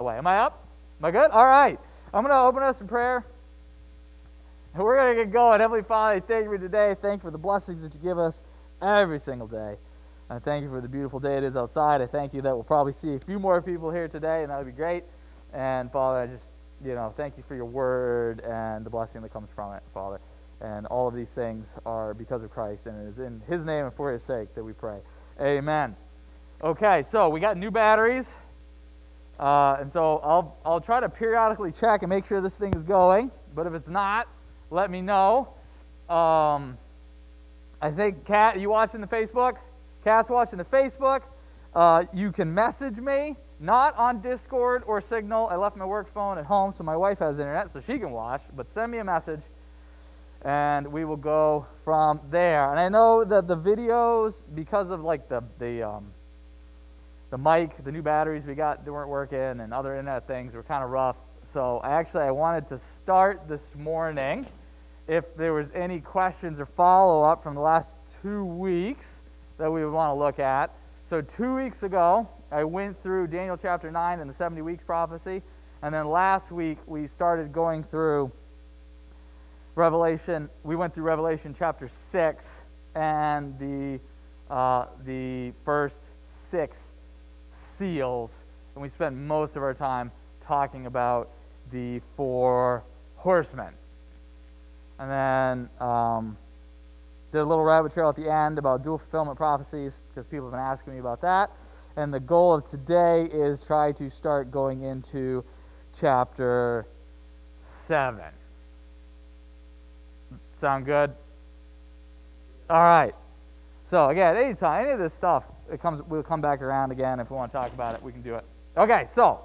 Way. Am I up? Am I good? All right. I'm going to open us in prayer. And we're going to get going. Heavenly Father, I thank you for today. Thank you for the blessings that you give us every single day. I thank you for the beautiful day it is outside. I thank you that we'll probably see a few more people here today, and that would be great. And Father, I just, thank you for your word and the blessing that comes from it, Father. And all of these things are because of Christ, and it is in his name and for his sake that we pray. Amen. Okay, so we got new batteries. And so I'll try to periodically check and make sure this thing is going. But if it's not, let me know. I think, Kat, you watching the Facebook? Kat's watching the Facebook. You can message me, not on Discord or Signal. I left my work phone at home, so my wife has internet, so she can watch. But send me a message, and we will go from there. And I know that the videos, because of like the mic, the new batteries we got that weren't working, and other internet things were kind of rough. So I wanted to start this morning. If there was any questions or follow-up from the last 2 weeks that we would want to look at. So 2 weeks ago, I went through Daniel chapter 9 and the 70 weeks prophecy. And then last week, we started going through Revelation. We went through Revelation chapter 6 and the first 6 seals, and we spent most of our time talking about the 4 horsemen. And then did a little rabbit trail at the end about dual fulfillment prophecies, because people have been asking me about that. And the goal of today is try to start going into chapter 7. Sound good? All right. So again, anytime, any of this stuff, we'll come back around again. If we want to talk about it, we can do it. Okay, so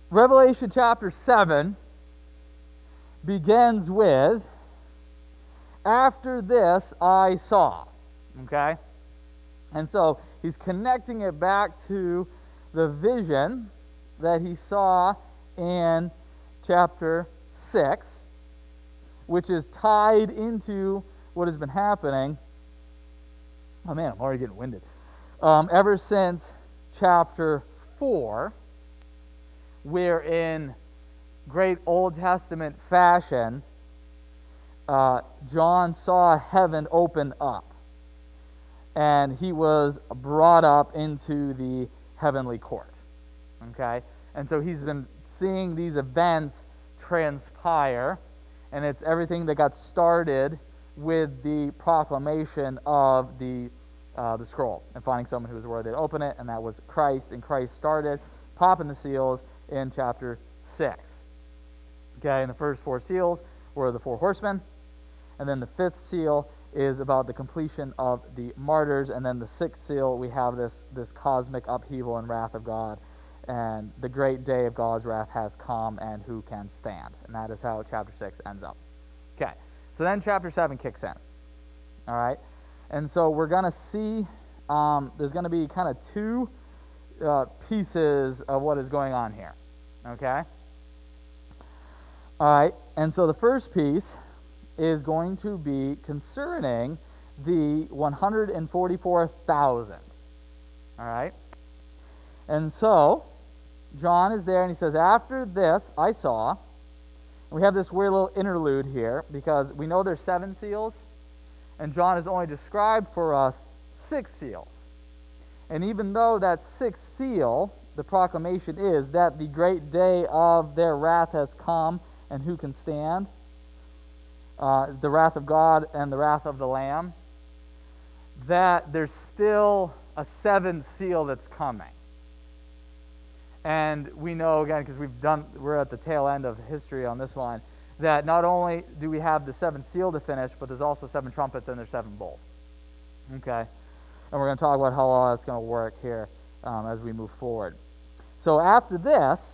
Revelation chapter 7 begins with, after this I saw. Okay? And so he's connecting it back to the vision that he saw in chapter 6, which is tied into what has been happening. Oh man, I'm already getting winded. Ever since chapter 4, where in great Old Testament fashion, John saw heaven open up, and he was brought up into the heavenly court. Okay? And so he's been seeing these events transpire, and it's everything that got started with the proclamation of the scroll and finding someone who was worthy to open it, and that was Christ. And Christ started popping the seals in chapter 6. Okay, and the first 4 seals were the 4 horsemen, and then the 5th seal is about the completion of the martyrs, and then the 6th seal, we have this cosmic upheaval and wrath of God, and the great day of God's wrath has come, and who can stand? And that is how chapter 6 ends up. Okay, so then chapter 7 kicks in. All right, and so we're going to see, there's going to be kind of 2 pieces of what is going on here. Okay? All right, and so the first piece is going to be concerning the 144,000. All right? And so John is there, and he says, after this I saw, and we have this weird little interlude here, because we know there's 7 seals, and John has only described for us 6 seals. And even though that 6th seal, the proclamation is that the great day of their wrath has come, and who can stand? The wrath of God and the wrath of the Lamb, that there's still a 7th seal that's coming. And we know, again, because we're at the tail end of history on this one, that not only do we have the 7th seal to finish, but there's also 7 trumpets and there's 7 bowls. Okay? And we're going to talk about how all that's going to work here as we move forward. So after this,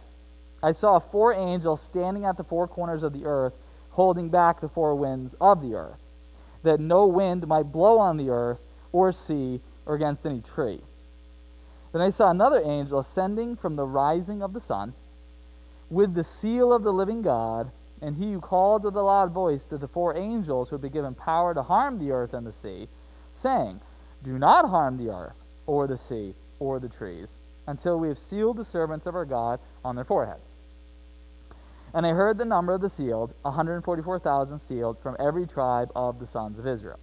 I saw 4 angels standing at the 4 corners of the earth, holding back the 4 winds of the earth, that no wind might blow on the earth or sea or against any tree. Then I saw another angel ascending from the rising of the sun, with the seal of the living God, and he who called with a loud voice to the 4 angels who had been given power to harm the earth and the sea, saying, do not harm the earth or the sea or the trees, until we have sealed the servants of our God on their foreheads. And I heard the number of the sealed, 144,000 sealed from every tribe of the sons of Israel.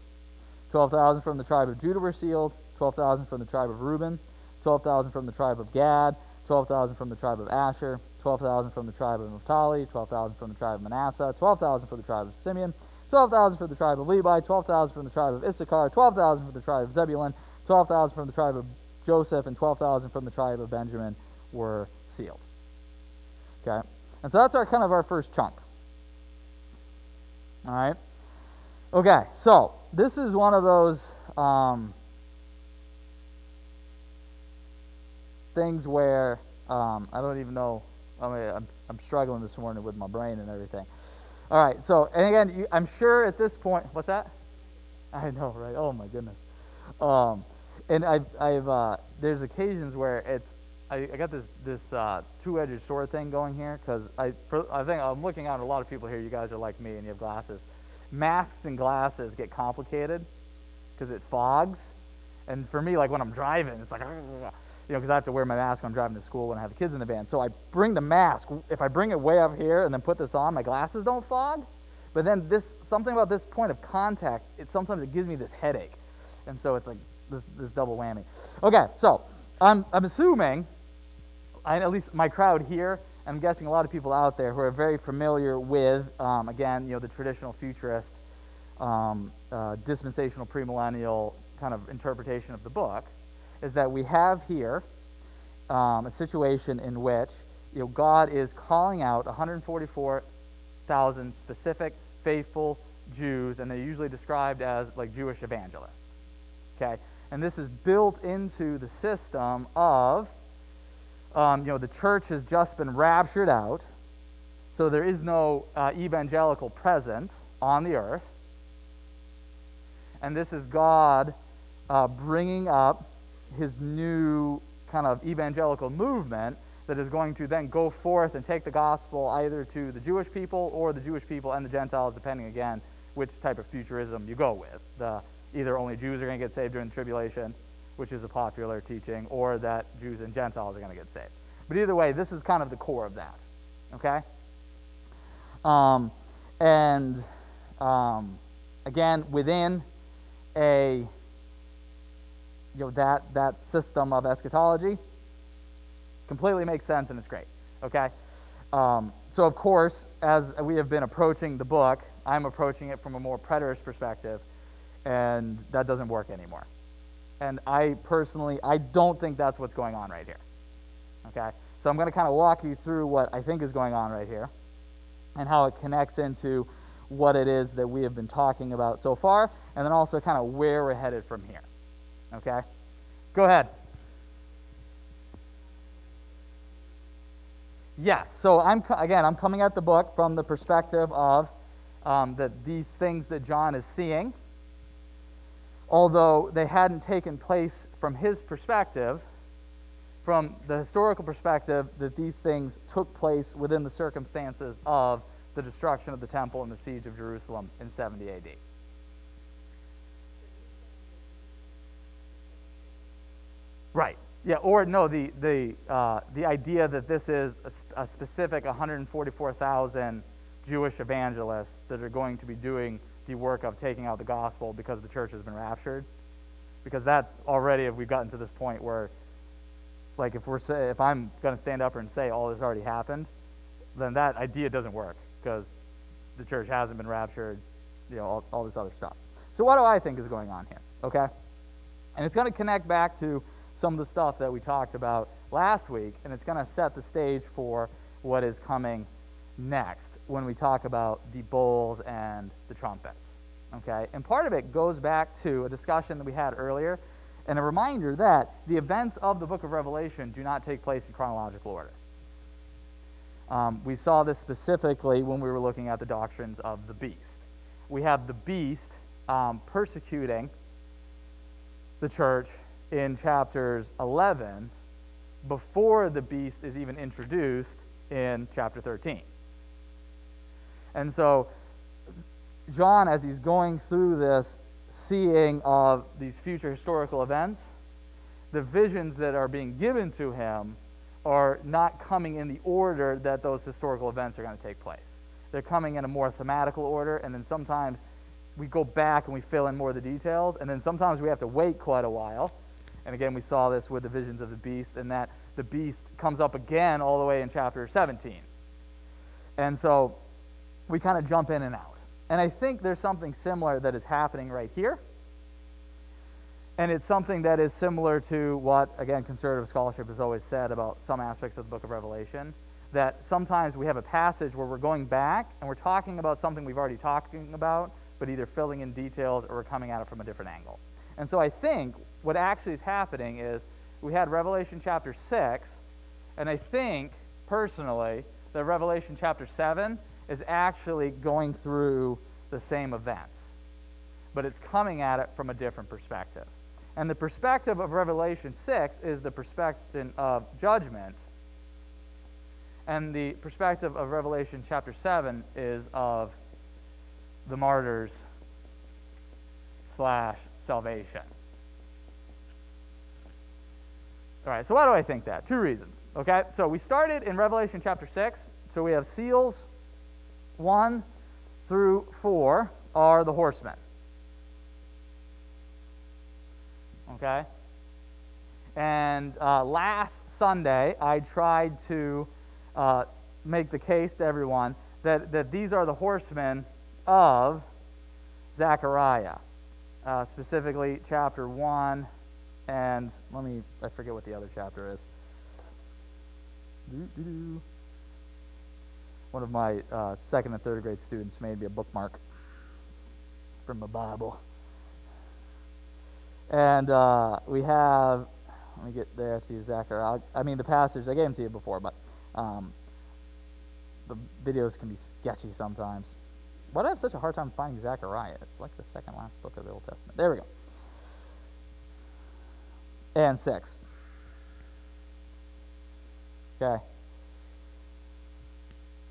12,000 from the tribe of Judah were sealed, 12,000 from the tribe of Reuben, 12,000 from the tribe of Gad, 12,000 from the tribe of Asher, 12,000 from the tribe of Naphtali, 12,000 from the tribe of Manasseh, 12,000 from the tribe of Simeon, 12,000 from the tribe of Levi, 12,000 from the tribe of Issachar, 12,000 from the tribe of Zebulun, 12,000 from the tribe of Joseph, and 12,000 from the tribe of Benjamin were sealed. Okay? And so that's our first chunk. All right? Okay, so this is one of those things where I don't even know. I'm struggling this morning with my brain and everything. All right, so, and again, I'm sure at this point, what's that? I know, right? Oh my goodness. And I've there's occasions where I got this two-edged sword thing going here, because I think I'm looking at a lot of people here. You guys are like me and you have glasses. Masks and glasses get complicated because it fogs, and for me, like when I'm driving, it's like, because I have to wear my mask when I'm driving to school when I have the kids in the van. So I bring the mask. If I bring it way up here and then put this on, my glasses don't fog. But then something about this point of contact, sometimes it gives me this headache, and so it's like this double whammy. Okay, so I'm assuming, at least my crowd here, I'm guessing a lot of people out there who are very familiar with, again, the traditional futurist, dispensational premillennial kind of interpretation of the book, is that we have here a situation in which God is calling out 144,000 specific faithful Jews, and they're usually described as like Jewish evangelists. Okay, and this is built into the system of the church has just been raptured out, so there is no evangelical presence on the earth. And this is God bringing up his new kind of evangelical movement that is going to then go forth and take the gospel either to the Jewish people or the Jewish people and the Gentiles, depending, again, which type of futurism you go with. Either only Jews are going to get saved during the tribulation, which is a popular teaching, or that Jews and Gentiles are going to get saved. But either way, this is kind of the core of that. Okay? Again, within that system of eschatology, completely makes sense and it's great. Okay? So of course, as we have been approaching the book, I'm approaching it from a more preterist perspective, and that doesn't work anymore. And I don't think that's what's going on right here. Okay? So I'm going to kind of walk you through what I think is going on right here and how it connects into what it is that we have been talking about so far, and then also kind of where we're headed from here. Okay? Go ahead. Yes. So I'm coming at the book from the perspective of that these things that John is seeing, although they hadn't taken place from his perspective, from the historical perspective, that these things took place within the circumstances of the destruction of the temple and the siege of Jerusalem in 70 AD. Right. Yeah, or no, the idea that this is a specific 144,000 Jewish evangelists that are going to be doing the work of taking out the gospel because the church has been raptured. Because that already, we've gotten to this point where, like, if I'm going to stand up and say all this already happened, then that idea doesn't work because the church hasn't been raptured, all this other stuff. So what do I think is going on here? Okay? And it's going to connect back to some of the stuff that we talked about last week, and it's going to set the stage for what is coming next when we talk about the bowls and the trumpets. Okay? And part of it goes back to a discussion that we had earlier, and a reminder that the events of the book of Revelation do not take place in chronological order. We saw this specifically when we were looking at the doctrines of the beast. We have the beast persecuting the church in chapters 11 before the beast is even introduced in chapter 13. And so John, as he's going through this seeing of these future historical events, the visions that are being given to him are not coming in the order that those historical events are going to take place. They're coming in a more thematical order, and then sometimes we go back and we fill in more of the details, and then sometimes we have to wait quite a while. And again, we saw this with the visions of the beast, and that the beast comes up again all the way in chapter 17. And so we kind of jump in and out. And I think there's something similar that is happening right here. And it's something that is similar to what, again, conservative scholarship has always said about some aspects of the book of Revelation, that sometimes we have a passage where we're going back and we're talking about something we've already talking about, but either filling in details or we're coming at it from a different angle. And so I think what actually is happening is we had Revelation chapter 6, and I think, personally, that Revelation chapter 7 is actually going through the same events, but it's coming at it from a different perspective. And the perspective of Revelation 6 is the perspective of judgment, and the perspective of Revelation chapter 7 is of the martyrs / salvation. All right, so why do I think that? Two reasons, okay? So we started in Revelation chapter 6. So we have seals 1 through 4 are the horsemen. Okay? And last Sunday, I tried to make the case to everyone that these are the horsemen of Zechariah, specifically chapter 1, and I forget what the other chapter is. One of my second and third grade students made me a bookmark from the Bible. And we have, let me get there to Zechariah. The passage, I gave them to you before, but the videos can be sketchy sometimes. Why do I have such a hard time finding Zechariah? It's like the second last book of the Old Testament. There we go. And 6. Okay.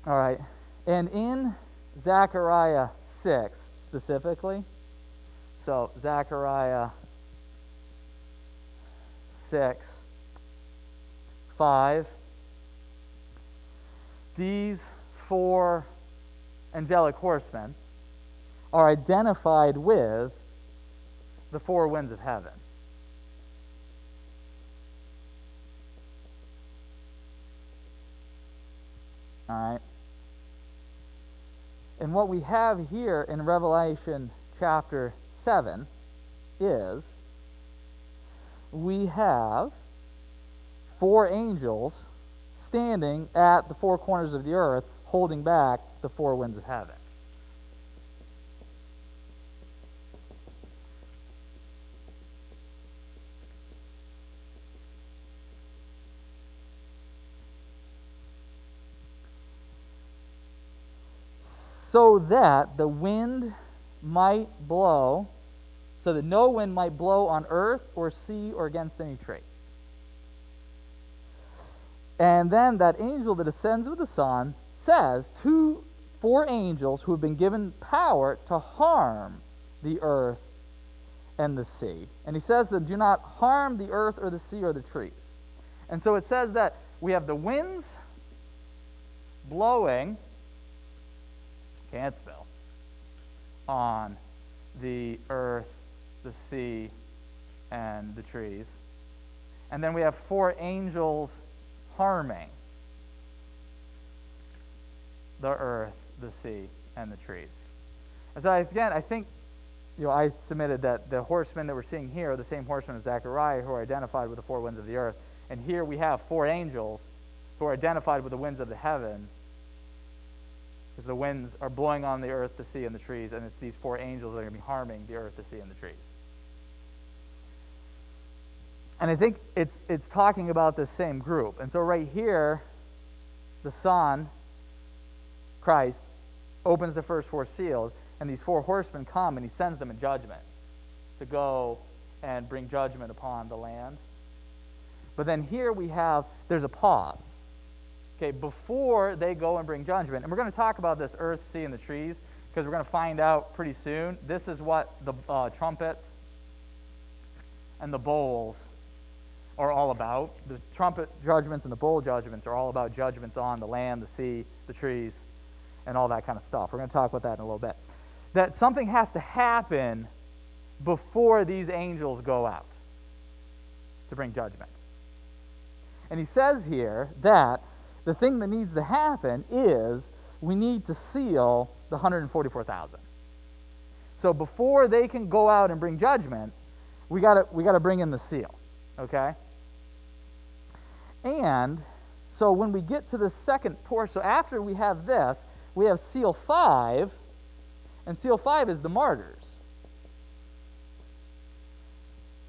All right. And in Zechariah 6 specifically, so Zechariah 6, 5, these 4 angelic horsemen are identified with the 4 winds of heaven. All right. And what we have here in Revelation chapter 7 is we have 4 angels standing at the 4 corners of the earth holding back the 4 winds of heaven. So that the wind might blow, so that no wind might blow on earth or sea or against any tree. And then that angel that ascends with the sun says to 4 angels who have been given power to harm the earth and the sea. And he says that do not harm the earth or the sea or the trees. And so it says that we have the winds blowing, can't spell, on the earth, the sea, and the trees. And then we have 4 angels harming the earth, the sea, and the trees. And so again, I think, I submitted that the horsemen that we're seeing here are the same horsemen of Zechariah who are identified with the 4 winds of the earth. And here we have 4 angels who are identified with the winds of the heaven, because the winds are blowing on the earth, the sea, and the trees, and it's these 4 angels that are going to be harming the earth, the sea, and the trees. And I think it's talking about this same group. And so right here, the Son, Christ, opens the first 4 seals, and these 4 horsemen come, and he sends them in judgment to go and bring judgment upon the land. But then here there's a pause. Okay, before they go and bring judgment, and we're going to talk about this earth, sea, and the trees, because we're going to find out pretty soon. This is what the trumpets and the bowls are all about. The trumpet judgments and the bowl judgments are all about judgments on the land, the sea, the trees, and all that kind of stuff. We're going to talk about that in a little bit. That something has to happen before these angels go out to bring judgment. And he says here that the thing that needs to happen is we need to seal the 144,000. So before they can go out and bring judgment, we got to bring in the seal, okay? And so when we get to the second portion, so after we have this, we have seal 5, and seal 5 is the martyrs,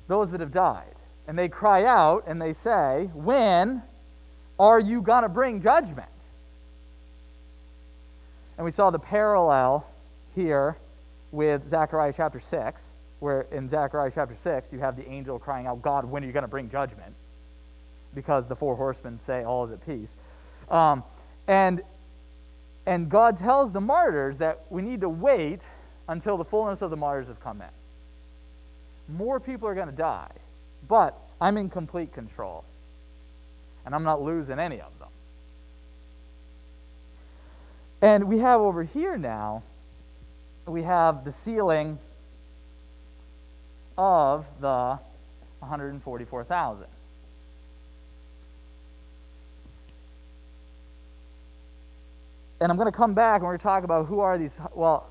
those that have died. And they cry out and they say, when are you going to bring judgment? And we saw the parallel here with Zechariah chapter 6, where in Zechariah chapter 6 you have the angel crying out, God, when are you going to bring judgment? Because the 4 horsemen say all is at peace. And God tells the martyrs that we need to wait until the fullness of the martyrs have come in. More people are going to die, but I'm in complete control. And I'm not losing any of them. And we have over here now, we have the sealing of the 144,000. And I'm going to come back and we're going to talk about who are these. Well,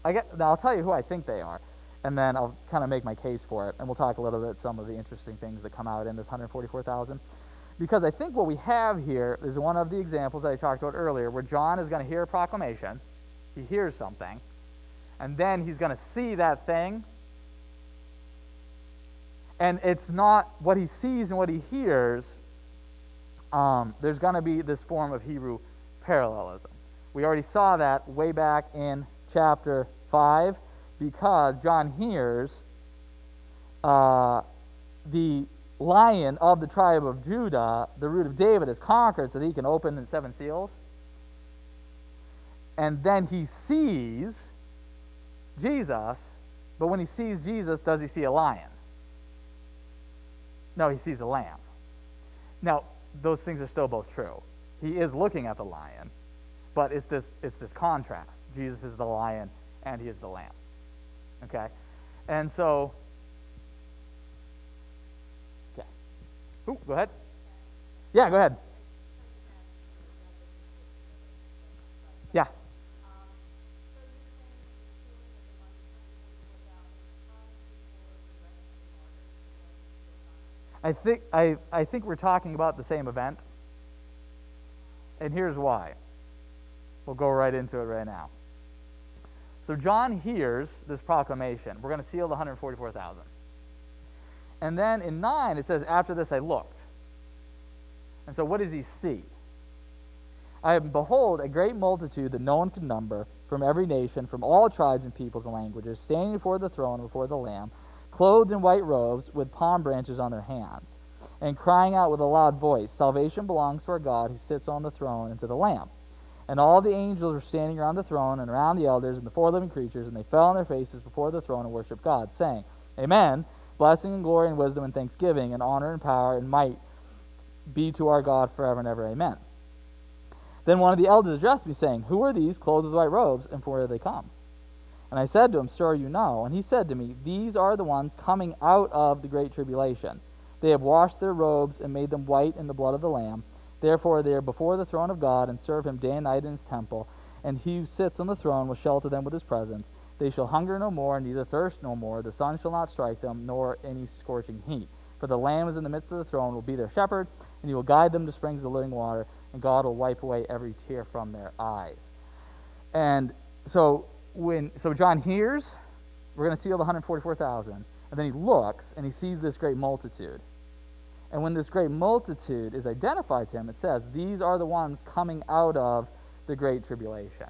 I'll tell you who I think they are, and then I'll kind of make my case for it, and we'll talk a little bit some of the interesting things that come out in this 144,000. Because I think what we have here is one of the examples that I talked about earlier, where John is going to hear a proclamation, he hears something, and then he's going to see that thing, and it's not what he sees and what he hears. There's going to be this form of Hebrew parallelism. We already saw that way back in chapter 5, because John hears the Lion of the tribe of Judah, the root of David, is conquered so that he can open the 7 seals. And then he sees Jesus, but when he sees Jesus, does he see a lion? No, he sees a lamb. Now, those things are still both true. He is looking at the lion, but it's this contrast. Jesus is the lion, and he is the lamb. Okay? And so, okay. Ooh, go ahead. Yeah, go ahead. Yeah. I think we're talking about the same event. And here's why. We'll go right into it right now. So John hears this proclamation. We're going to seal the 144,000. And then in 9, it says, after this I looked. And so what does he see? Behold, a great multitude that no one could number, from every nation, from all tribes and peoples and languages, standing before the throne and before the Lamb, clothed in white robes, with palm branches on their hands, and crying out with a loud voice, salvation belongs to our God who sits on the throne and to the Lamb. And all the angels were standing around the throne and around the elders and the 4 living creatures, and they fell on their faces before the throne and worshiped God, saying, Amen, blessing and glory and wisdom and thanksgiving and honor and power and might be to our God forever and ever. Amen. Then one of the elders addressed me, saying, Who are these clothed with white robes, and from where do they come? And I said to him, Sir, you know. And he said to me, These are the ones coming out of the great tribulation. They have washed their robes and made them white in the blood of the Lamb. Therefore they are before the throne of God and serve him day and night in his temple. And he who sits on the throne will shelter them with his presence. They shall hunger no more, neither thirst no more. The sun shall not strike them, nor any scorching heat. For the Lamb is in the midst of the throne, will be their shepherd, and he will guide them to springs of living water, and God will wipe away every tear from their eyes. And so John hears, we're going to seal the 144,000, and then he looks, and he sees this great multitude. And when this great multitude is identified to him, it says, these are the ones coming out of the great tribulation.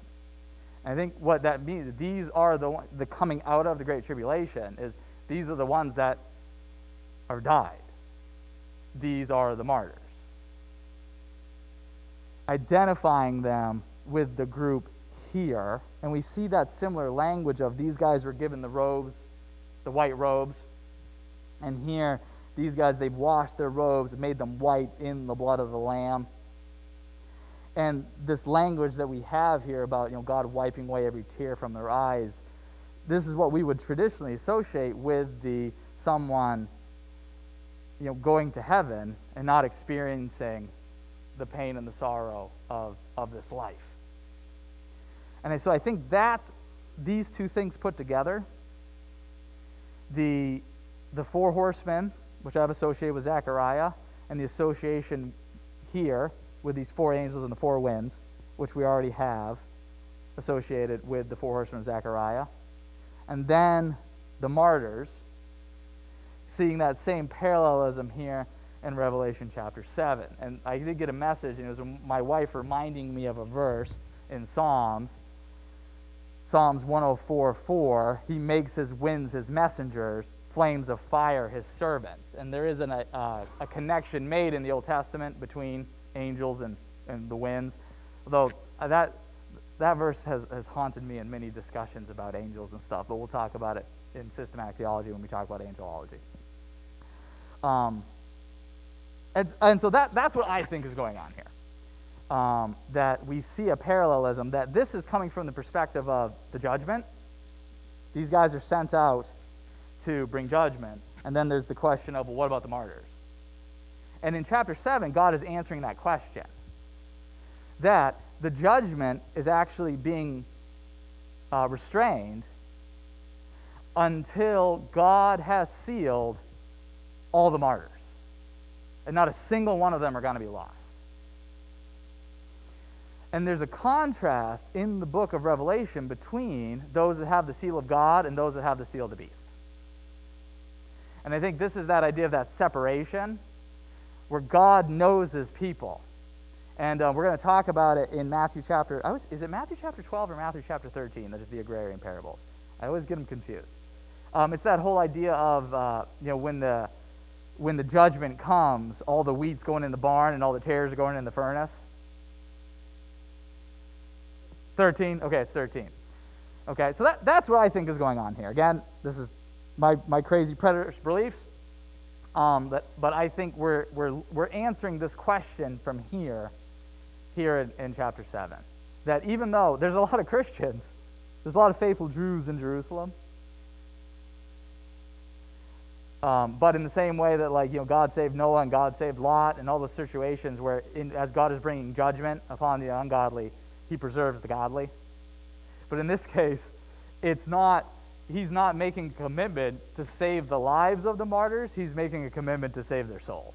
And I think what that means, these are the coming out of the great tribulation, is these are the ones that are died. These are the martyrs. Identifying them with the group here, and we see that similar language of these guys were given the robes, the white robes, and here these guys, they've washed their robes, made them white in the blood of the Lamb. And this language that we have here about, God wiping away every tear from their eyes, this is what we would traditionally associate with someone, going to heaven and not experiencing the pain and the sorrow of this life. And so I think that's these two things put together. The four horsemen, which I've associated with Zechariah, and the association here with these four angels and the four winds, which we already have associated with the four horsemen of Zechariah. And then the martyrs, seeing that same parallelism here in Revelation chapter 7. And I did get a message, and it was my wife reminding me of a verse in Psalms 104:4. He makes his winds his messengers, flames of fire his servants. And there is a connection made in the Old Testament between angels and the winds. Although that verse has haunted me in many discussions about angels and stuff, but we'll talk about it in systematic theology when we talk about angelology. And so that's what I think is going on here. That we see a parallelism, that this is coming from the perspective of the judgment. These guys are sent out to bring judgment. And then there's the question of, well, what about the martyrs? And in chapter 7, God is answering that question. That the judgment is actually being restrained until God has sealed all the martyrs. And not a single one of them are going to be lost. And there's a contrast in the book of Revelation between those that have the seal of God and those that have the seal of the beast. And I think this is that idea of that separation where God knows his people. And we're going to talk about it in Matthew chapter... is it Matthew chapter 12 or Matthew chapter 13 that is the agrarian parables? I always get them confused. It's that whole idea of, when the judgment comes, all the wheat's going in the barn and all the tares are going in the furnace. 13? Okay, it's 13. Okay, so that's what I think is going on here. Again, this is my crazy preterist beliefs. But I think we're answering this question from here in chapter 7. That even though there's a lot of Christians, there's a lot of faithful Jews in Jerusalem. But in the same way that God saved Noah and God saved Lot and all those situations where as God is bringing judgment upon the ungodly, he preserves the godly. But in this case, he's not making a commitment to save the lives of the martyrs. He's making a commitment to save their souls.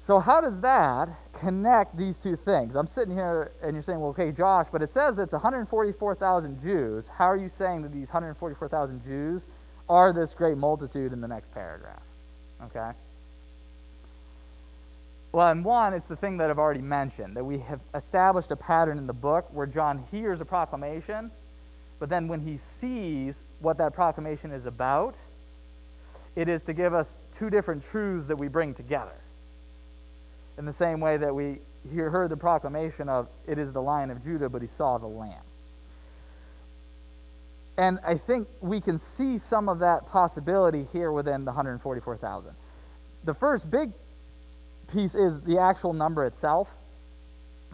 So how does that connect these two things? I'm sitting here and you're saying, well, okay, Josh, but it says that it's 144,000 Jews. How are you saying that these 144,000 Jews are this great multitude in the next paragraph? Okay? Well, and one, it's the thing that I've already mentioned, that we have established a pattern in the book where John hears a proclamation, but then when he sees what that proclamation is about, it is to give us two different truths that we bring together. In the same way that we heard the proclamation of, it is the Lion of Judah, but he saw the Lamb. And I think we can see some of that possibility here within the 144,000. The first big piece is the actual number itself.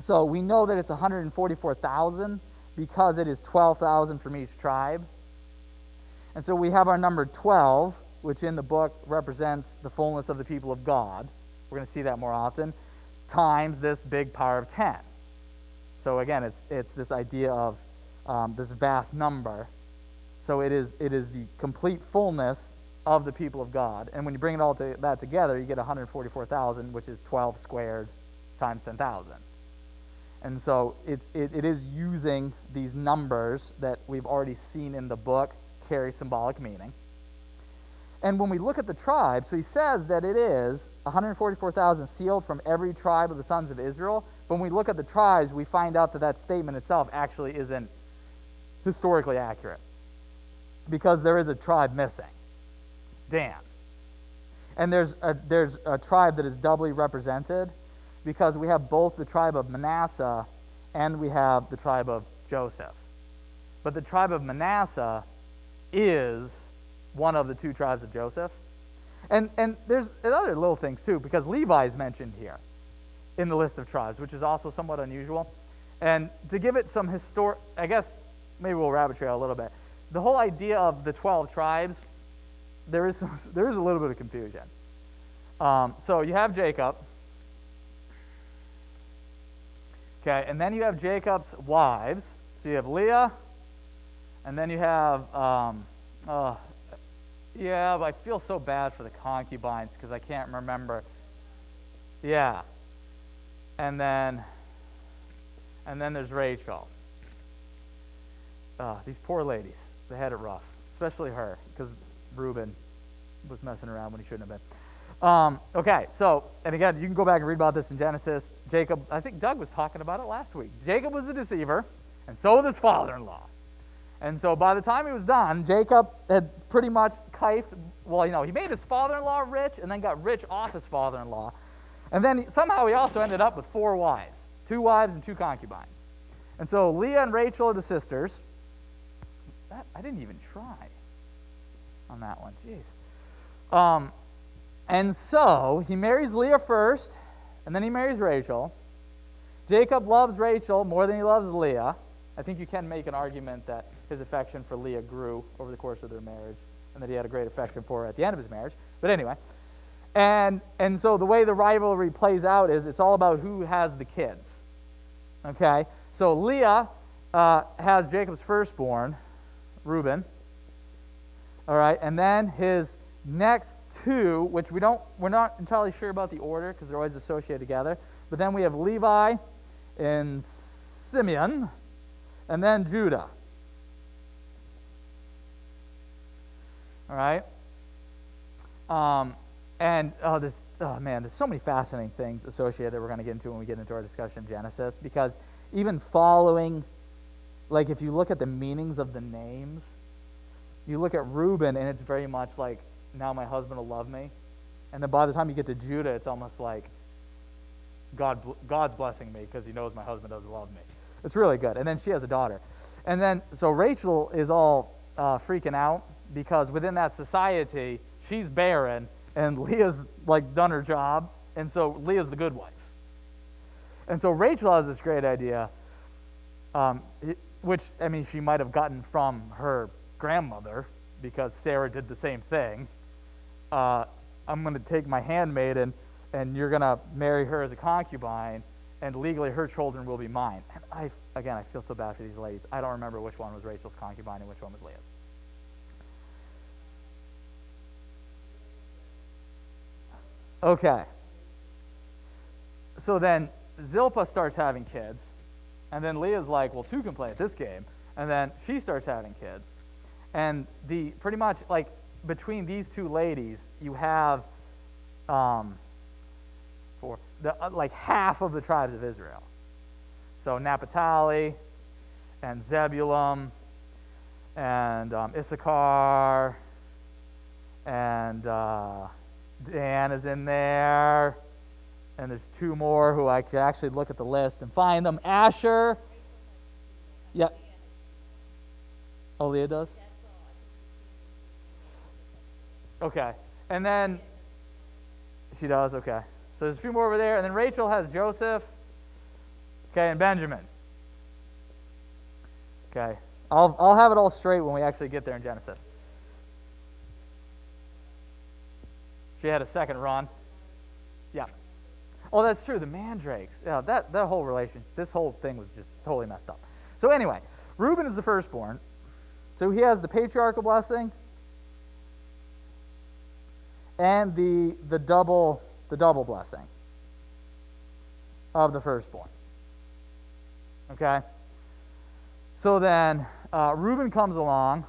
So we know that it's 144,000 because it is 12,000 from each tribe. And so we have our number 12, which in the book represents the fullness of the people of God. We're going to see that more often, times this big power of 10. So again, it's this idea of this vast number. So it is the complete fullness of the people of God. And when you bring it all that together, you get 144,000, which is 12 squared times 10,000. And so it is using these numbers that we've already seen in the book carry symbolic meaning. And when we look at the tribes, so he says that it is 144,000 sealed from every tribe of the sons of Israel. But when we look at the tribes, we find out that statement itself actually isn't historically accurate, because there is a tribe missing, Dan. And there's a tribe that is doubly represented, because we have both the tribe of Manasseh and we have the tribe of Joseph. But the tribe of Manasseh is one of the two tribes of Joseph. And there's other little things too, because Levi is mentioned here in the list of tribes, which is also somewhat unusual. And to give it some I guess maybe we'll rabbit trail a little bit. The whole idea of the 12 tribes, there is a little bit of confusion. So you have Jacob, okay, and then you have Jacob's wives. So you have Leah, and then you have, yeah, but I feel so bad for the concubines because I can't remember. Yeah, and then there's Rachel. These poor ladies, they had it rough, especially her, because Reuben was messing around when he shouldn't have been. Okay, so, and again, you can go back and read about this in Genesis. Jacob, I think Doug was talking about it last week. Jacob was a deceiver, and so was his father-in-law. And so by the time he was done, Jacob had pretty much kifed, well, he made his father-in-law rich and then got rich off his father-in-law. And then somehow he also ended up with 4 wives, 2 wives and 2 concubines. And so Leah and Rachel are the sisters. I didn't even try on that one. Jeez. And so he marries Leah first, and then he marries Rachel. Jacob loves Rachel more than he loves Leah. I think you can make an argument that his affection for Leah grew over the course of their marriage, and that he had a great affection for her at the end of his marriage. But anyway, and so the way the rivalry plays out is it's all about who has the kids. Okay, so Leah has Jacob's firstborn, Reuben. All right, and then his next 2, which we're not entirely sure about the order because they're always associated together. But then we have Levi and Simeon, and then Judah. All right. There's so many fascinating things associated that we're going to get into when we get into our discussion of Genesis, because even following, like if you look at the meanings of the names, you look at Reuben and it's very much like, now my husband will love me. And then by the time you get to Judah, it's almost like God's blessing me because he knows my husband doesn't love me. It's really good. And then she has a daughter. And then, so Rachel is all freaking out because within that society, she's barren and Leah's like done her job. And so Leah's the good wife. And so Rachel has this great idea, which, I mean, she might have gotten from her grandmother because Sarah did the same thing. I'm going to take my handmaiden and you're going to marry her as a concubine, and legally her children will be mine. And I feel so bad for these ladies. I don't remember which one was Rachel's concubine and which one was Leah's. Okay. So then Zilpah starts having kids, and then Leah's like, well, 2 can play at this game, and then she starts having kids. And pretty much like between these 2 ladies, you have like half of the tribes of Israel. So Naphtali and Zebulun and Issachar and Dan is in there. And there's 2 more who I could actually look at the list and find them. Asher. Yeah. Oh, Leah does? Okay. And then she does, okay. So there's a few more over there. And then Rachel has Joseph, okay, and Benjamin. Okay. I'll have it all straight when we actually get there in Genesis. She had a second run. Yeah. Oh, that's true. The mandrakes. Yeah, that whole relation, this whole thing was just totally messed up. So anyway, Reuben is the firstborn. So he has the patriarchal blessing and the double blessing of the firstborn. Okay? So then Reuben comes along,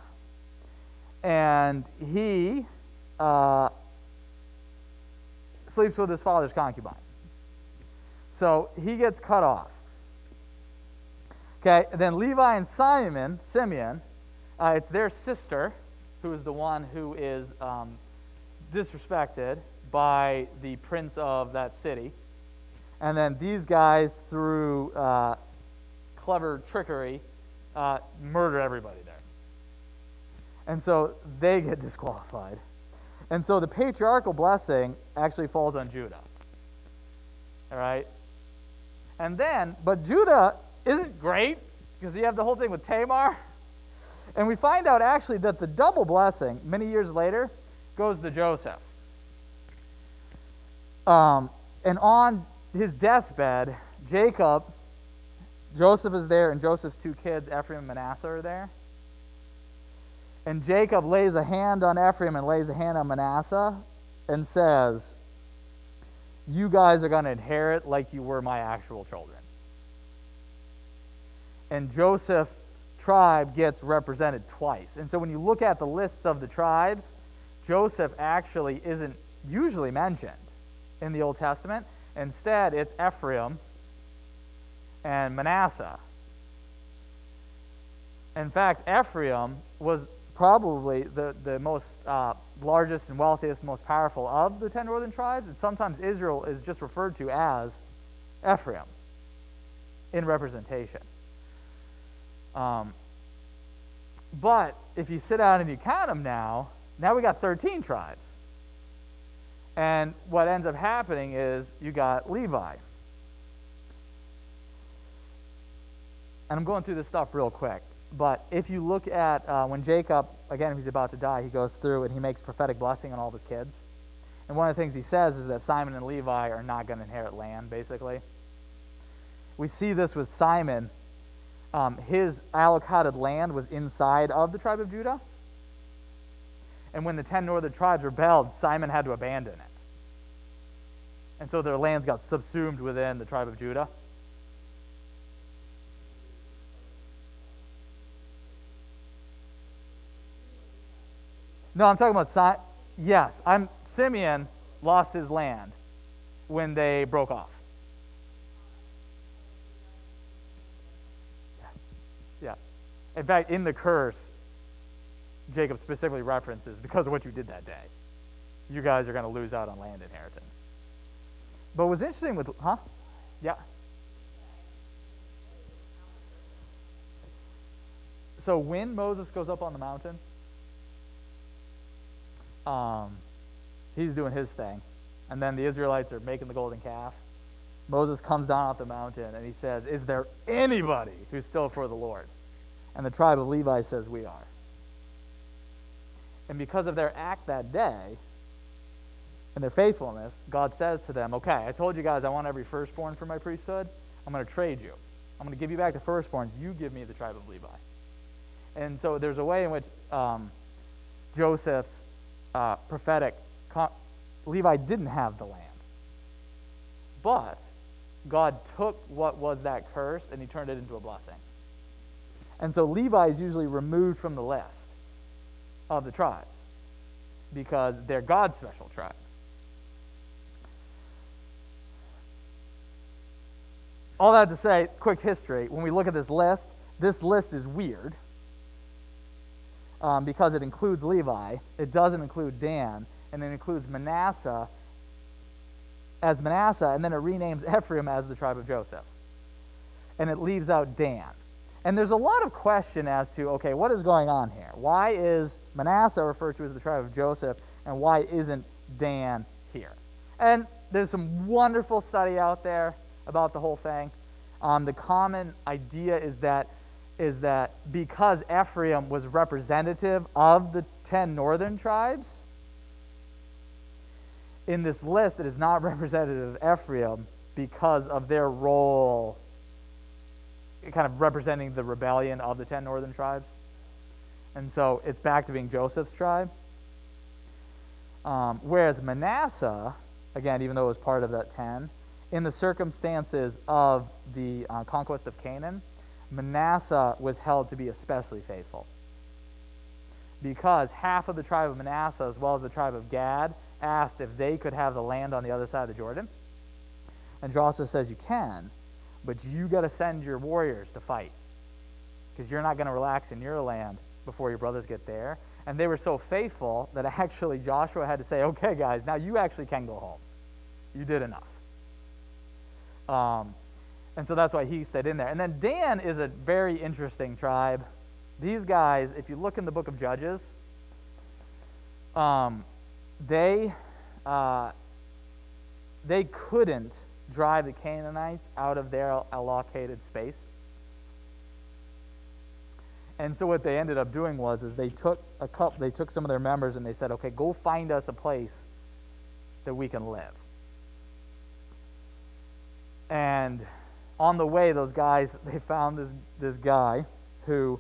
and he sleeps with his father's concubine. So he gets cut off. Okay, and then Levi and Simeon, it's their sister, who is the one who is disrespected by the prince of that city. And then these guys, through clever trickery, murder everybody there. And so they get disqualified. And so the patriarchal blessing actually falls on Judah. All right? And then, but Judah isn't great because you have the whole thing with Tamar. And we find out actually that the double blessing, many years later, goes to Joseph. And on his deathbed, Joseph is there, and Joseph's two kids, Ephraim and Manasseh, are there. And Jacob lays a hand on Ephraim and lays a hand on Manasseh and says, you guys are going to inherit like you were my actual children. And Joseph's tribe gets represented twice. And so when you look at the lists of the tribes, Joseph actually isn't usually mentioned in the Old Testament. Instead, it's Ephraim and Manasseh. In fact, Ephraim was probably the most largest and wealthiest, most powerful of the 10 northern tribes, and sometimes Israel is just referred to as Ephraim in representation. But if you sit down and you count them now we got 13 tribes. And what ends up happening is you got Levi. And I'm going through this stuff real quick. But if you look at when Jacob, again, he's about to die, he goes through and he makes prophetic blessing on all of his kids. And one of the things he says is that Simon and Levi are not going to inherit land, basically. We see this with Simon. His allotted land was inside of the tribe of Judah. And when the 10 northern tribes rebelled, Simon had to abandon it. And so their lands got subsumed within the tribe of Judah. No, I'm talking about Simeon lost his land when they broke off. Yeah. In fact, in the curse, Jacob specifically references, because of what you did that day, you guys are going to lose out on land inheritance. But what's interesting with, Yeah. So when Moses goes up on the mountain, he's doing his thing. And then the Israelites are making the golden calf. Moses comes down off the mountain and he says, is there anybody who's still for the Lord? And the tribe of Levi says, we are. And because of their act that day and their faithfulness, God says to them, okay, I told you guys I want every firstborn for my priesthood. I'm going to trade you. I'm going to give you back the firstborns. You give me the tribe of Levi. And so there's a way in which Joseph's prophetic, Levi didn't have the land. But God took what was that curse and he turned it into a blessing. And so Levi is usually removed from the list of the tribes because they're God's special tribe. All that to say, quick history, when we look at this list is weird because it includes Levi, it doesn't include Dan, and it includes Manasseh as Manasseh, and then it renames Ephraim as the tribe of Joseph. And it leaves out Dan. And there's a lot of question as to, okay, what is going on here? Why is Manasseh referred to as the tribe of Joseph, and why isn't Dan here? And there's some wonderful study out there about the whole thing. The common idea is that because Ephraim was representative of the 10 northern tribes, in this list it is not representative of Ephraim because of their role kind of representing the rebellion of the 10 northern tribes. And so it's back to being Joseph's tribe. Whereas Manasseh, again, even though it was part of that 10, in the circumstances of the conquest of Canaan, Manasseh was held to be especially faithful. Because half of the tribe of Manasseh, as well as the tribe of Gad, asked if they could have the land on the other side of the Jordan. And Joshua says, you can, but you got to send your warriors to fight. Because you're not going to relax in your land before your brothers get there. And they were so faithful that actually Joshua had to say, okay, guys, now you actually can go home. You did enough. And so that's why he stayed in there. And then Dan is a very interesting tribe these guys, if you look in the book of Judges, they couldn't drive the Canaanites out of their allocated space. And so what they ended up doing was they took some of their members and they said, okay, go find us a place that we can live. And on the way, those guys, they found this guy who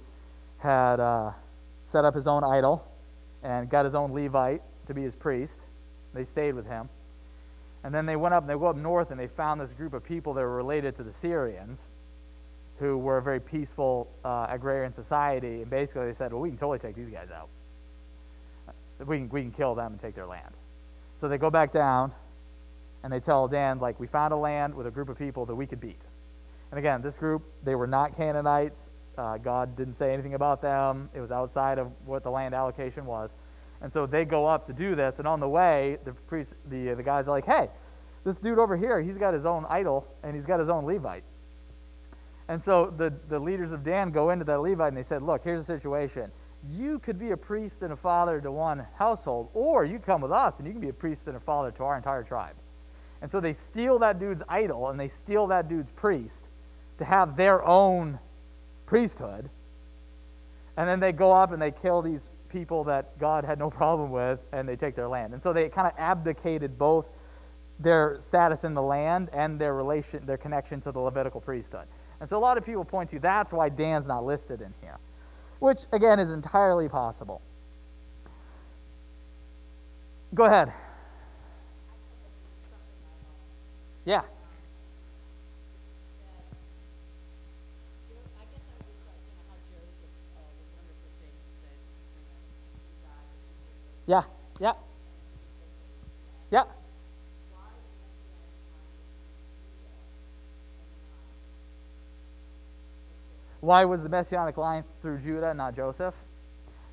had set up his own idol and got his own Levite to be his priest. They stayed with him. And then they go up north and they found this group of people that were related to the Syrians, who were a very peaceful agrarian society. And basically they said, well, we can totally take these guys out. We can kill them and take their land. So they go back down and they tell Dan, like, we found a land with a group of people that we could beat. And again, this group, they were not Canaanites. God didn't say anything about them. It was outside of what the land allocation was. And so they go up to do this, and on the way, the guys are like, hey, this dude over here, he's got his own idol, and he's got his own Levite. And so the leaders of Dan go into that Levite, and they said, look, here's the situation. You could be a priest and a father to one household, or you come with us, and you can be a priest and a father to our entire tribe. And so they steal that dude's idol, and they steal that dude's priest to have their own priesthood. And then they go up and they kill these people that God had no problem with, and they take their land. And so they kind of abdicated both their status in the land and their connection to the Levitical priesthood. And so a lot of people point to that's why Dan's not listed in here, which again is entirely possible. Go ahead. Yeah. Yeah, yeah, yeah. Why was the Messianic line through Judah and not Joseph?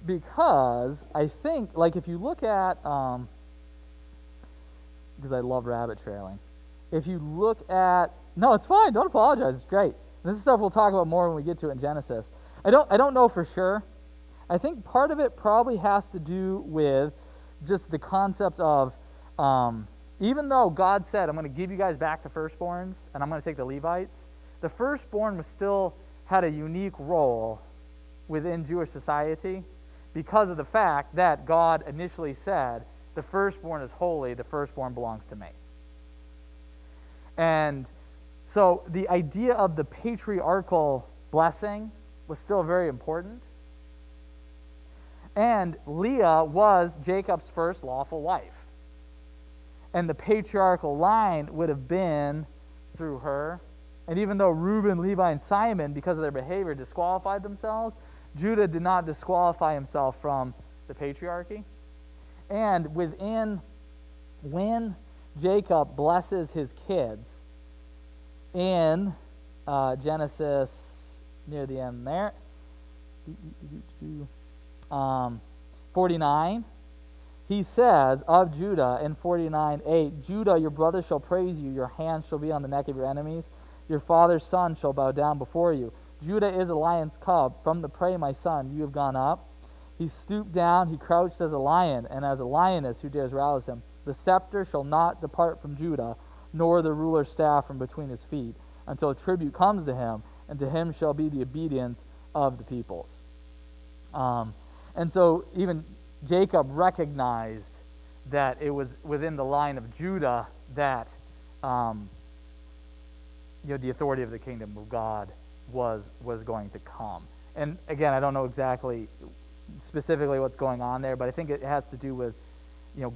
Because I think, like, if you look at, because I love rabbit trailing. If you look at, no, it's fine. Don't apologize. It's great. This is stuff we'll talk about more when we get to it in Genesis. I don't know for sure. I think part of it probably has to do with just the concept of, even though God said, I'm going to give you guys back the firstborns, and I'm going to take the Levites, the firstborn was still had a unique role within Jewish society because of the fact that God initially said, the firstborn is holy, the firstborn belongs to me. And so the idea of the patriarchal blessing was still very important. And Leah was Jacob's first lawful wife. And the patriarchal line would have been through her. And even though Reuben, Levi, and Simon, because of their behavior, disqualified themselves, Judah did not disqualify himself from the patriarchy. And when Jacob blesses his kids in Genesis, near the end there, 49, he says of Judah in 49:8, Judah, your brother shall praise you, your hand shall be on the neck of your enemies, your father's son shall bow down before you. Judah is a lion's cub, from the prey, my son, you have gone up. He stooped down, he crouched as a lion, and as a lioness who dares rouse him. The scepter shall not depart from Judah, nor the ruler's staff from between his feet, until tribute comes to him, and to him shall be the obedience of the peoples. And so even Jacob recognized that it was within the line of Judah that the authority of the kingdom of God was going to come. And again, I don't know exactly specifically what's going on there, but I think it has to do with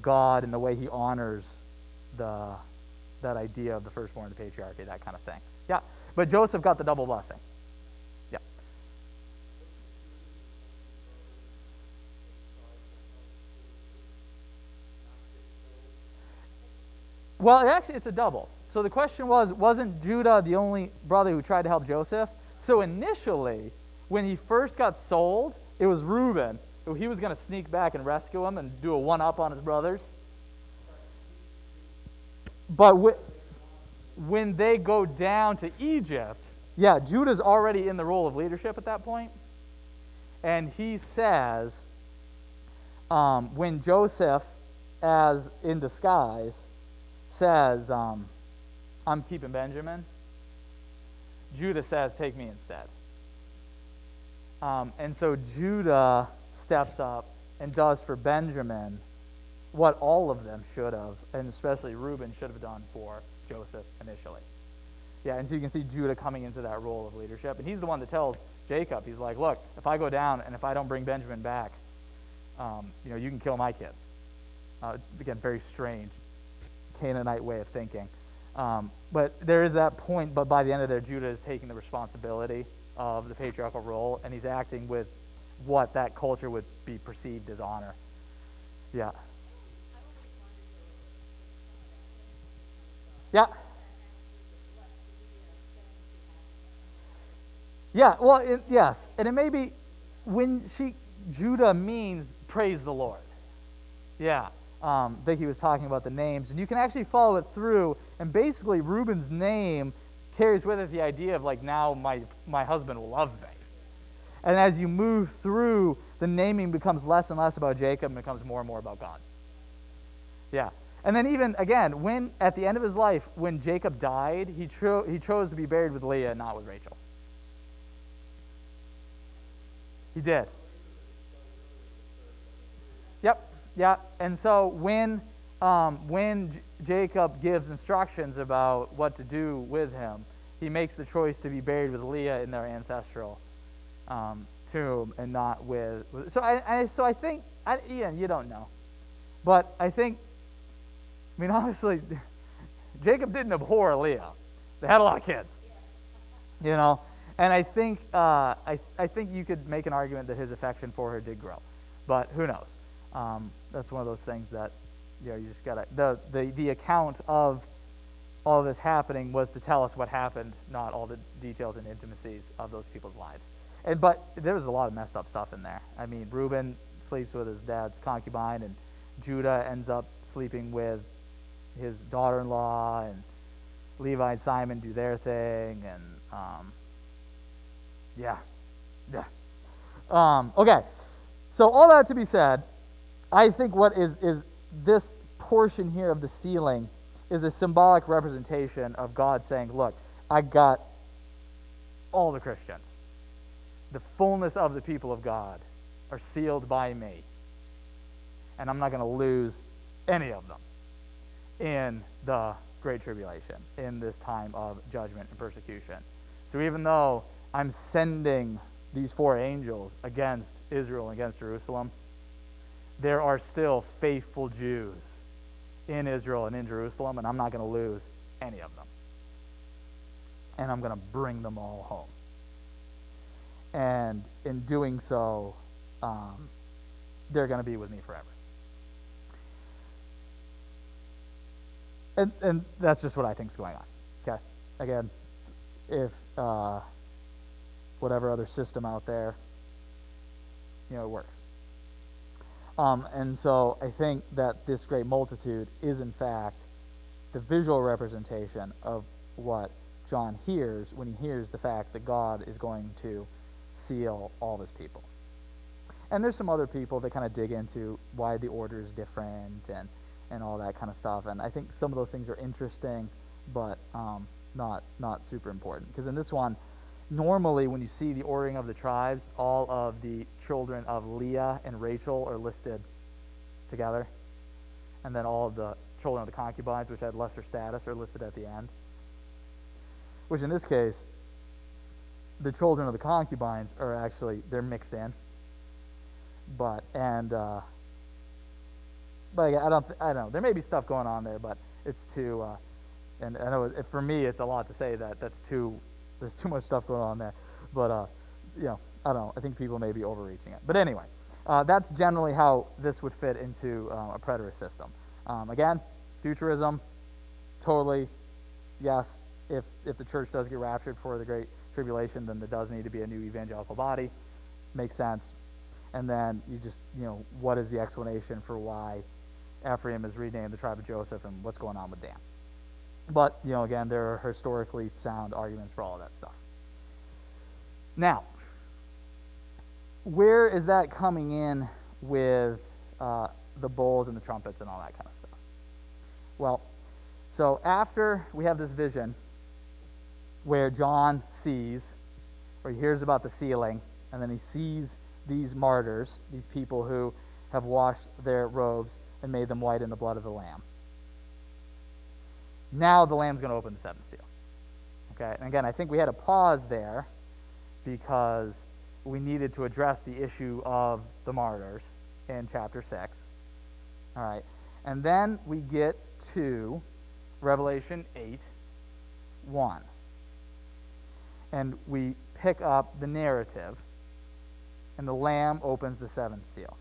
God and the way he honors that idea of the firstborn of the patriarchy, that kind of thing. Yeah, but Joseph got the double blessing. Yeah. Well, actually, it's a double. So the question wasn't Judah the only brother who tried to help Joseph? So initially, when he first got sold, it was Reuben. He was going to sneak back and rescue him and do a one-up on his brothers. But when they go down to Egypt, Judah's already in the role of leadership at that point. And he says, when Joseph, as in disguise, says, I'm keeping Benjamin, Judah says, take me instead. And so Judah steps up and does for Benjamin what all of them should have, and especially Reuben should have done for Joseph initially. Yeah, and so you can see Judah coming into that role of leadership. And he's the one that tells Jacob, he's like, look, if I go down and if I don't bring Benjamin back, you can kill my kids. Again, very strange Canaanite way of thinking. But there is that point, but by the end of there, Judah is taking the responsibility of the patriarchal role, and he's acting with what that culture would be perceived as honor. Yeah. Yeah. Yeah, well, yes. And it may be when Judah means praise the Lord. Yeah. Vicky was talking about the names, and you can actually follow it through, and basically Reuben's name carries with it the idea of, like, now my husband will love me. And as you move through, the naming becomes less and less about Jacob and becomes more and more about God. Yeah. And then even, again, when at the end of his life, when Jacob died, he chose to be buried with Leah and not with Rachel. He did. Yep. Yeah. And so when Jacob gives instructions about what to do with him, he makes the choice to be buried with Leah in their ancestral tomb and not with. So I think, Ian, you don't know, but I think, obviously, Jacob didn't abhor Leah. They had a lot of kids, and I think I think you could make an argument that his affection for her did grow, but who knows? That's one of those things that you just gotta. The account of all of this happening was to tell us what happened, not all the details and intimacies of those people's lives. But there was a lot of messed up stuff in there. Reuben sleeps with his dad's concubine, and Judah ends up sleeping with his daughter-in-law, and Levi and Simon do their thing, and okay. So all that to be said, I think what is this portion here of the ceiling is a symbolic representation of God saying, look, I got all the Christians. The fullness of the people of God are sealed by me. And I'm not going to lose any of them in the Great Tribulation, in this time of judgment and persecution. So even though I'm sending these 4 angels against Israel and against Jerusalem, there are still faithful Jews in Israel and in Jerusalem, and I'm not going to lose any of them. And I'm going to bring them all home. And in doing so, they're going to be with me forever. And that's just what I think is going on. Okay? Again, if whatever other system out there, it works. And so I think that this great multitude is, in fact, the visual representation of what John hears when he hears the fact that God is going to seal all of his people. And there's some other people that kind of dig into why the order is different and all that kind of stuff. And I think some of those things are interesting, but not super important. Because in this one, normally when you see the ordering of the tribes, all of the children of Leah and Rachel are listed together. And then all of the children of the concubines, which had lesser status, are listed at the end. Which in this case, the children of the concubines are actually, they're mixed in. But I don't know. There may be stuff going on there, but it's too, and I know for me it's a lot to say that there's too much stuff going on there. But, I don't know. I think people may be overreaching it. But anyway, that's generally how this would fit into a preterist system. Again, futurism, totally, yes. If the church does get raptured for the Great Tribulation, then there does need to be a new evangelical body. Makes sense. And then you just, what is the explanation for why Ephraim is renamed the tribe of Joseph and what's going on with Dan? But, again, there are historically sound arguments for all of that stuff. Now, where is that coming in with the bowls and the trumpets and all that kind of stuff? Well, so after we have this vision where John sees, or he hears about the sealing, and then he sees these martyrs, these people who have washed their robes and made them white in the blood of the Lamb. Now the Lamb's going to open the seventh seal. Okay, and again, I think we had a pause there because we needed to address the issue of the martyrs in chapter 6. All right, and then we get to Revelation 8:1. And we pick up the narrative, and the Lamb opens the seventh seal.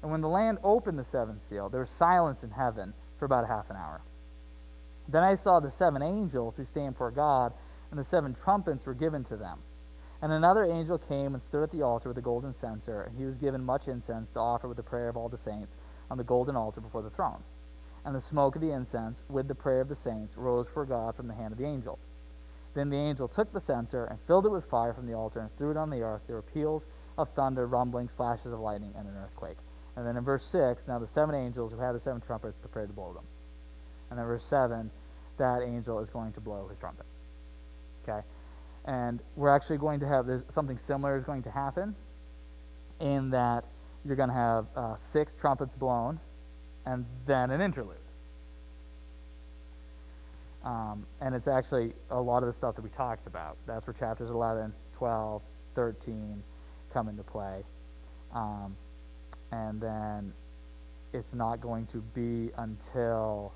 And when the Lamb opened the seventh seal, there was silence in heaven for about a half an hour. Then I saw the 7 angels who stand before God, and the 7 trumpets were given to them. And another angel came and stood at the altar with a golden censer, and he was given much incense to offer with the prayer of all the saints on the golden altar before the throne. And the smoke of the incense, with the prayer of the saints, rose for God from the hand of the angel. Then the angel took the censer and filled it with fire from the altar and threw it on the earth. There were peals of thunder, rumblings, flashes of lightning, and an earthquake. And then in verse 6, now the 7 angels who had the 7 trumpets prepared to blow them. And then verse 7, that angel is going to blow his trumpet. Okay? And we're actually going to have, there's something similar is going to happen in that you're going to have 6 trumpets blown and then an interlude. And it's actually a lot of the stuff that we talked about. That's where chapters 11, 12, 13 come into play. And then it's not going to be until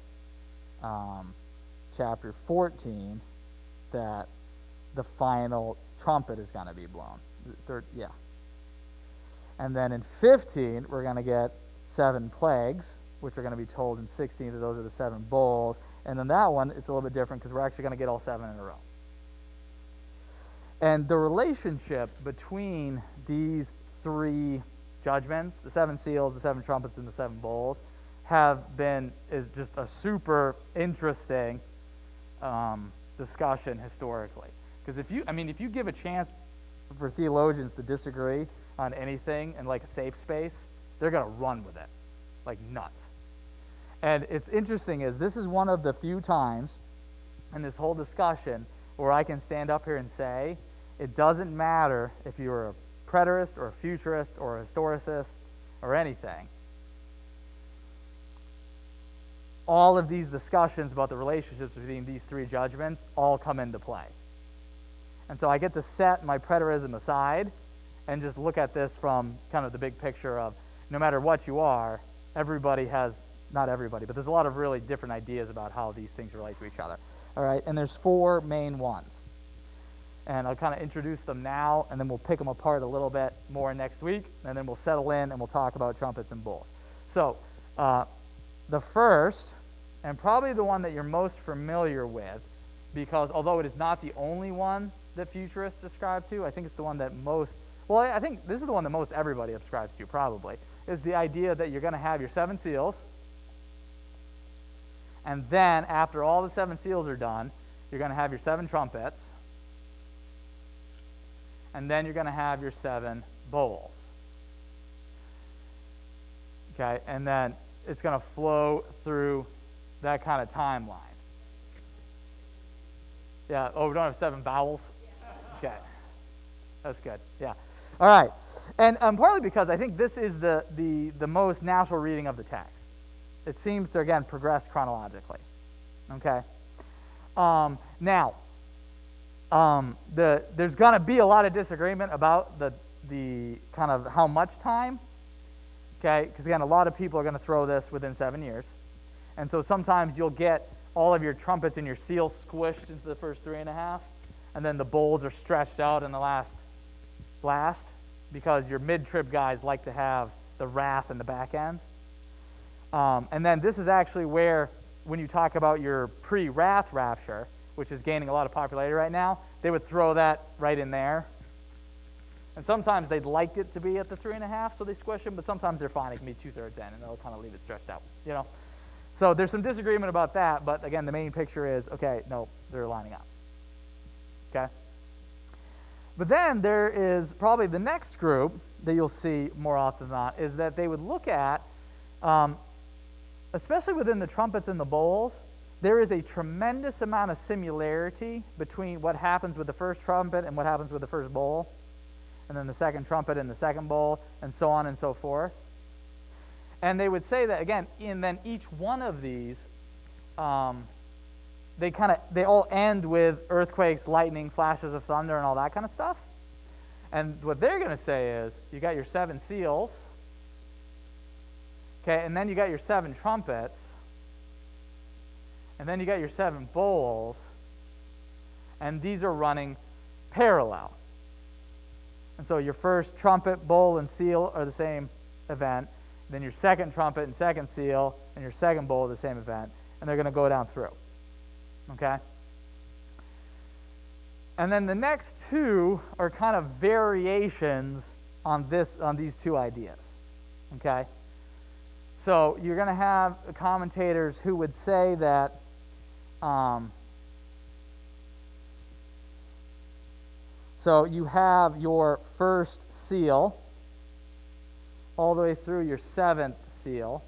chapter 14 that the final trumpet is going to be blown. And then in 15, we're going to get 7 plagues, which are going to be told in 16 that those are the 7 bowls. And then that one, it's a little bit different because we're actually going to get all 7 in a row. And the relationship between these 3 judgments, the 7 seals, the 7 trumpets, and the 7 bowls, is just a super interesting discussion historically. Because if you give a chance for theologians to disagree on anything in like a safe space, they're going to run with it like nuts. And it's interesting is this is one of the few times in this whole discussion where I can stand up here and say it doesn't matter if you're a preterist or a futurist or a historicist or anything. All of these discussions about the relationships between these 3 judgments all come into play. And so I get to set my preterism aside and just look at this from kind of the big picture of no matter what you are, everybody has, not everybody, but there's a lot of really different ideas about how these things relate to each other. All right, and there's 4 main ones. And I'll kind of introduce them now, and then we'll pick them apart a little bit more next week, and then we'll settle in and we'll talk about trumpets and bowls. So the first, and probably the one that you're most familiar with, because although it is not the only one that futurists ascribe to, I think it's the one that I think this is the one that most everybody ascribes to probably, is the idea that you're going to have your 7 seals, and then after all the 7 seals are done, you're going to have your 7 trumpets, and then you're going to have your 7 bowls. Okay, and then it's going to flow through that kind of timeline. Yeah, we don't have 7 vowels? Okay, that's good, yeah. All right, and partly because I think this is the most natural reading of the text. It seems to, again, progress chronologically, okay? Now, there's going to be a lot of disagreement about the kind of how much time, okay? Because, again, a lot of people are going to throw this within 7 years. And so sometimes you'll get all of your trumpets and your seals squished into the first 3.5, and then the bowls are stretched out in the last blast because your mid-trib guys like to have the wrath in the back end. And then this is actually where, when you talk about your pre-wrath rapture, which is gaining a lot of popularity right now, they would throw that right in there. And sometimes they'd like it to be at the 3.5, so they squish them, but sometimes they're fine. It can be 2/3 in, and they'll kind of leave it stretched out, you know. So there's some disagreement about that, but again, the main picture is, okay, no, they're lining up. Okay? But then there is probably the next group that you'll see more often than not is that they would look at, especially within the trumpets and the bowls, there is a tremendous amount of similarity between what happens with the first trumpet and what happens with the first bowl, and then the second trumpet and the second bowl, and so on and so forth. And they would say that, again, and then each one of these, they all end with earthquakes, lightning, flashes of thunder, and all that kind of stuff. And what they're going to say is, you got your 7 seals, okay, and then you got your 7 trumpets, and then you got your 7 bowls, and these are running parallel. And so your first trumpet, bowl, and seal are the same event. Then your second trumpet and second seal and your second bowl are the same event. And they're going to go down through. Okay? And then the next 2 are kind of variations on these 2 ideas. Okay? So you're going to have commentators who would say that so you have your first seal all the way through your 7th seal.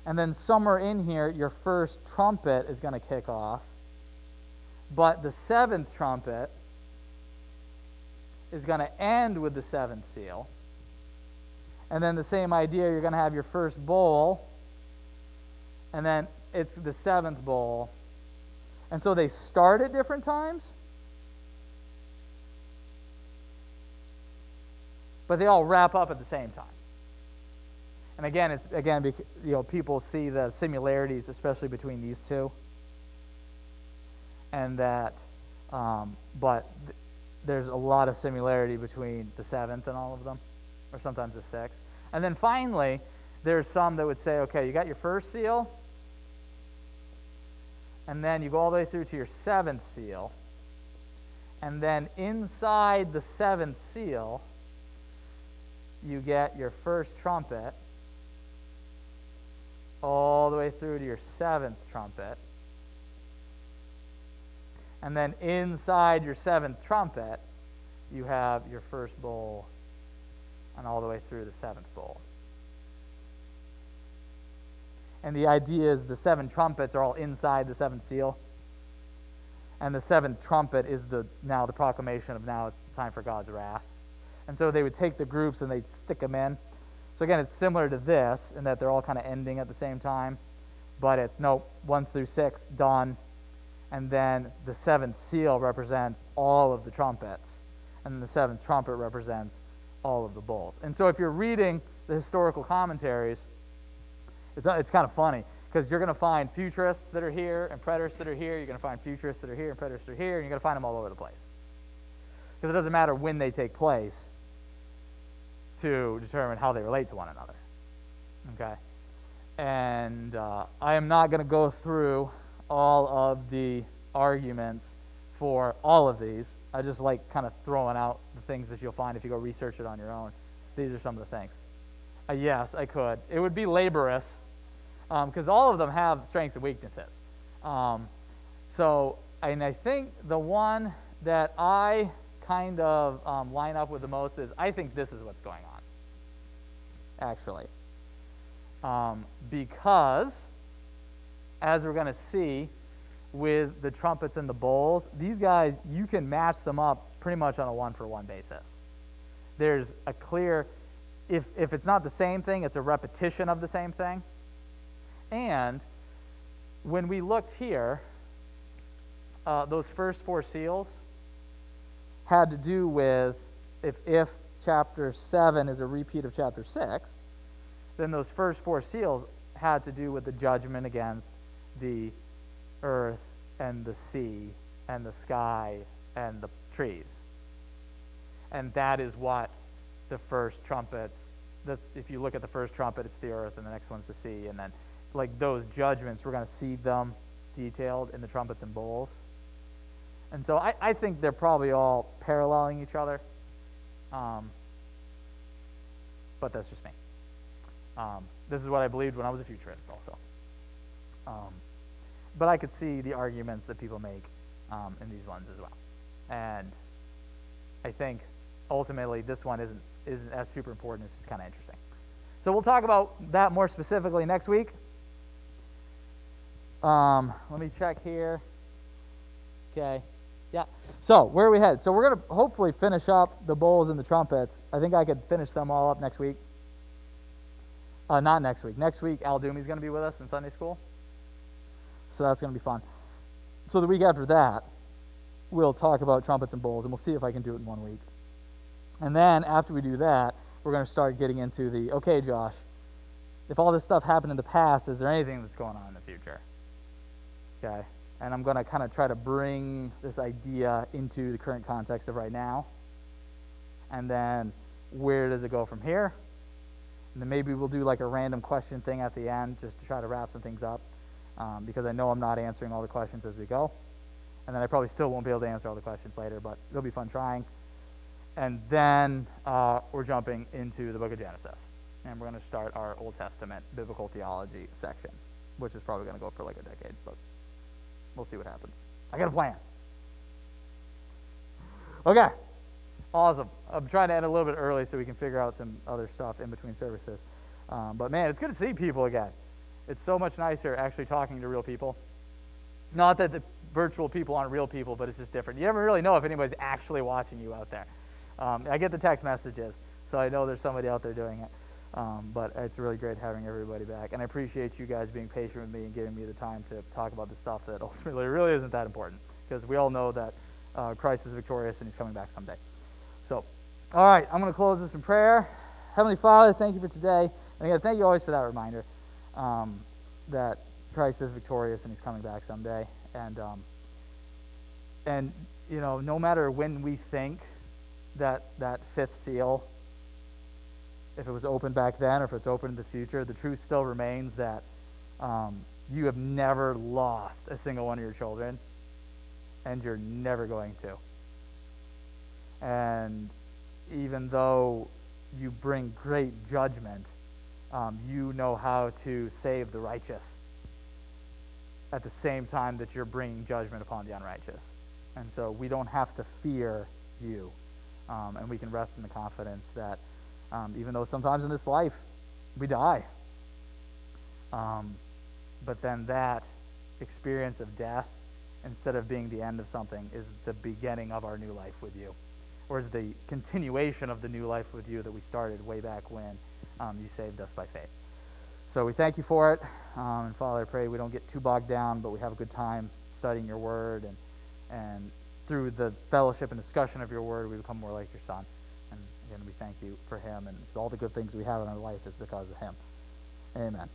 And then somewhere in here, your first trumpet is going to kick off. But the 7th trumpet is going to end with the 7th seal. And then the same idea, you're going to have your first bowl, and then it's the 7th bowl. And so they start at different times, but they all wrap up at the same time. And again, people see the similarities, especially between these 2, and that, but there's a lot of similarity between the 7th and all of them, or sometimes the 6th. And then finally, there's some that would say, okay, you got your first seal, and then you go all the way through to your 7th seal, and then inside the 7th seal, you get your first trumpet, all the way through to your 7th trumpet, and then inside your 7th trumpet, you have your first bowl, and all the way through the 7th bowl. And the idea is the 7 trumpets are all inside the 7th seal, and the 7th trumpet is now the proclamation of now it's time for God's wrath. And so they would take the groups and they'd stick them in. So again, it's similar to this in that they're all kind of ending at the same time, but it's 1 through 6 done, and then the 7th seal represents all of the trumpets, and then the 7th trumpet represents all of the bowls. And so if you're reading the historical commentaries, it's kind of funny, because you're going to find futurists that are here and preterists that are here. You're going to find futurists that are here and preterists that are here, and you're going to find them all over the place. Because it doesn't matter when they take place to determine how they relate to one another. Okay? And I am not going to go through all of the arguments for all of these. I just like kind of throwing out the things that you'll find if you go research it on your own. These are some of the things. Yes, I could. It would be laborious, because all of them have strengths and weaknesses. And I think the one that I kind of line up with the most is, I think this is what's going on, actually. Because, as we're going to see with the trumpets and the bowls, these guys, you can match them up pretty much on a one-for-one basis. There's a clear, if it's not the same thing, it's a repetition of the same thing. And when we looked here, those first 4 seals had to do with, if chapter 7 is a repeat of chapter 6, then those first 4 seals had to do with the judgment against the earth and the sea and the sky and the trees. And that is what the first trumpets, if you look at the first trumpet, it's the earth, and the next one's the sea, and then like those judgments, we're going to see them detailed in the trumpets and bowls. And so I think they're probably all paralleling each other. But that's just me. This is what I believed when I was a futurist also. But I could see the arguments that people make in these ones as well. And I think ultimately this one isn't as super important. It's just kind of interesting. So we'll talk about that more specifically next week. Let me check here. Okay. Yeah. So where are we headed? So we're going to hopefully finish up the bowls and the trumpets. I think I could finish them all up next week. Not next week. Next week, Al Doomy's going to be with us in Sunday school. So that's going to be fun. So the week after that, we'll talk about trumpets and bowls, and we'll see if I can do it in 1 week. And then after we do that, we're going to start getting into the, okay, Josh, if all this stuff happened in the past, is there anything that's going on in the future? Okay. And I'm going to kind of try to bring this idea into the current context of right now. And then where does it go from here? And then maybe we'll do like a random question thing at the end just to try to wrap some things up, because I know I'm not answering all the questions as we go. And then I probably still won't be able to answer all the questions later, but it'll be fun trying. And then we're jumping into the book of Genesis. And we're going to start our Old Testament biblical theology section, which is probably going to go for like a decade, but we'll see what happens. I got a plan. Okay. Awesome. I'm trying to end a little bit early so we can figure out some other stuff in between services. But man, it's good to see people again. It's so much nicer actually talking to real people. Not that the virtual people aren't real people, but it's just different. You never really know if anybody's actually watching you out there. I get the text messages, so I know there's somebody out there doing it. But it's really great having everybody back. And I appreciate you guys being patient with me and giving me the time to talk about the stuff that ultimately really isn't that important. Because we all know that Christ is victorious and he's coming back someday. So, all right, I'm going to close this in prayer. Heavenly Father, thank you for today. And again, thank you always for that reminder that Christ is victorious and he's coming back someday. And you know, no matter when we think that fifth seal, if it was open back then or if it's open in the future, the truth still remains that you have never lost a single one of your children, and you're never going to. And even though you bring great judgment, you know how to save the righteous at the same time that you're bringing judgment upon the unrighteous. And so we don't have to fear you, and we can rest in the confidence that even though sometimes in this life we die, but then that experience of death, instead of being the end of something, is the beginning of our new life with you, or is the continuation of the new life with you that we started way back when you saved us by faith. So we thank you for it, and Father, I pray we don't get too bogged down, but we have a good time studying your word, and through the fellowship and discussion of your word, we become more like your Son. And again, we thank you for him, and all the good things we have in our life is because of him. Amen.